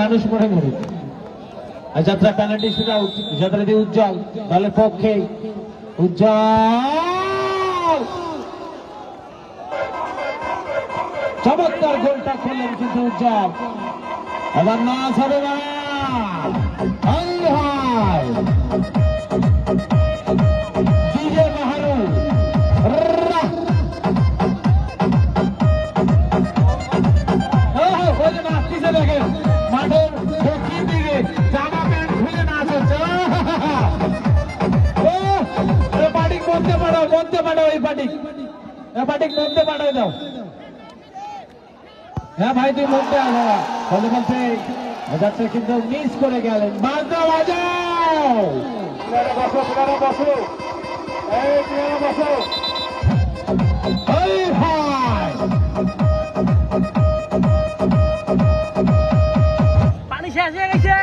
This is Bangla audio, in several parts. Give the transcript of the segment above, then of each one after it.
মানুষ মরে মরুক। যাত্রা পেনাল্টি শুট আউট, যাত্রাটি উজ্জ্বল দলের পক্ষে। উজ্জ্বল চমৎকার গোলটা করলেন কিন্তু উজ্জ্বল। এবার নাচ হবে না, ডিজে মাহারু নাচতেছে দেখেন মাঠের দক্ষিণ দিকে, জামা প্যান্ট খুলে নাচ হচ্ছে। পাটিক বলতে পারো এই পাটিক বলতে পাঠাই দাও। হ্যাঁ ভাই তুই মধ্যে আসো বলতে বলতে যাচ্ছে কিন্তু মিস করে গেলেন। বাজাও বসো বসো বসো। পানি শেষ হয়ে গেছে।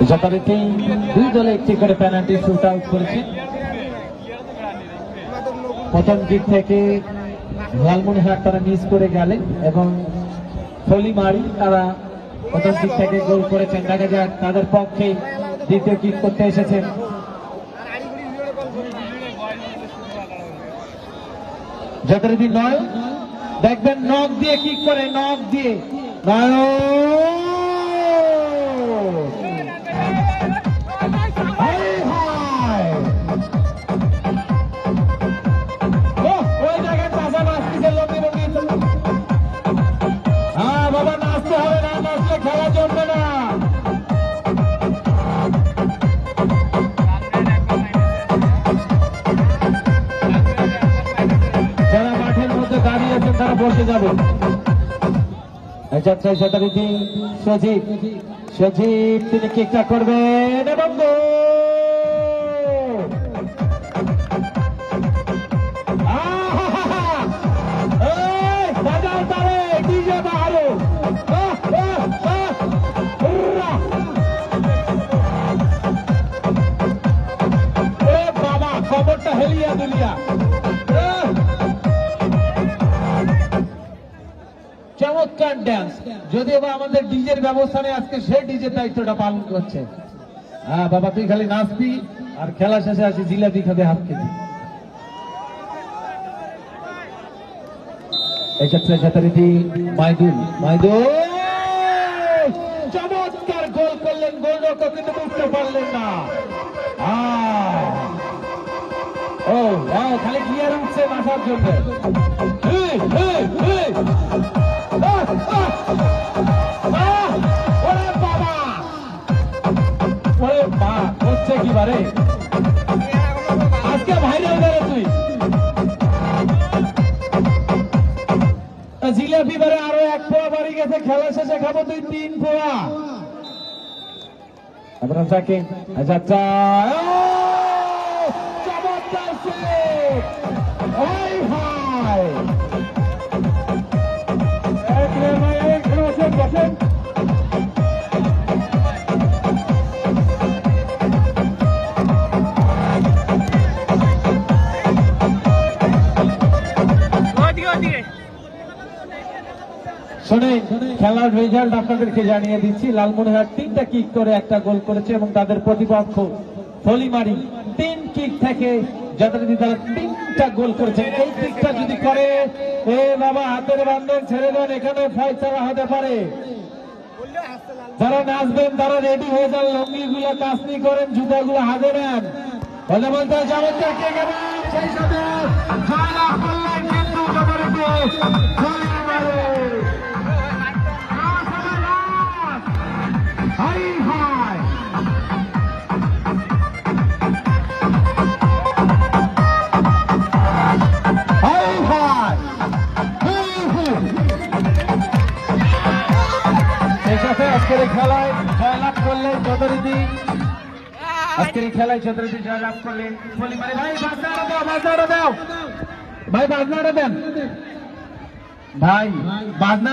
যথারীতি দুই দলে একটি করে পেনাল্টি শুট আউট করেছে। প্রথম দিক থেকে লালমনিরহাট তারা মিস করে গেলেন এবং ফলিমারি তারা প্রথম দিক থেকে গোল করেছেন। দেখা যাক তাদের পক্ষে দ্বিতীয় কিক করতে এসেছেন। যথারীতি নয় দেখবেন নখ দিয়ে কিক করে, নখ দিয়ে বাবা নাচতে হবে, না নাচলে খেলা জমবে না। যারা মাঠের মধ্যে দাঁড়িয়ে আছেন তারা বসে যাবেন। যথারীতি সজীব তিনি কিকটা করবেন এবং খবরটা হেলিয়া দুলিয়া। চমৎকার ড্যান্স, যদিও বা আমাদের ডিজের ব্যবস্থা নেই আজকে, সে ডিজের দায়িত্বটা পালন করছে। হ্যাঁ বাবা তুই খালি নাচবি আর খেলা শেষে আসি জিলাপি খাবে হাত খেতে। এক্ষেত্রে যথারীতি মাইদুল চমৎকার গোল করলেন, গোলরক্ষক কিন্তু বুঝতে পারলেন না। ও খালি গিয়ার উঠছে মাথার জন্য। হচ্ছে কি বারে আজকে ভাইরাল করে তুই জিলাপি বারে আরো 1 পোয়া বাড়ি গেছে, খেলা শেষে খাবো তুই 3 পোয়া। আপনার তাকে যাত্রা চমৎকার শোনেন, খেলার রেজাল্ট আপনাদেরকে জানিয়ে দিচ্ছি। লালমনিরহাট 3টা কিক করে 1টা গোল করেছে এবং তাদের প্রতিপক্ষ ফলিমারি 3 কিক থেকে যথারীতি তারা 3টা গোল করেছেন। এই কিকটা যদি করে বাবা হাতের বান্ধন ছেড়ে দেন, এখানে ফয়সালা হতে পারে। যারা নাচবেন তারা রেডি হয়ে যান, লঙ্গিগুলো কাসনি করেন, জুতাগুলো হাতে নেন। বলতে বলতে চমৎকার কে গেলেন সেই সাথে জয়লাভ করলেন কিন্তু আজকের খেলায় জয়লাভ করলেন যথারীতি। আজকের খেলায় যথারীতি জয়লাভ করলেন ফলিমারি। ভাই বাজনাটা দাও ভাই, বাজনাটা দেন ভাই, বাজনা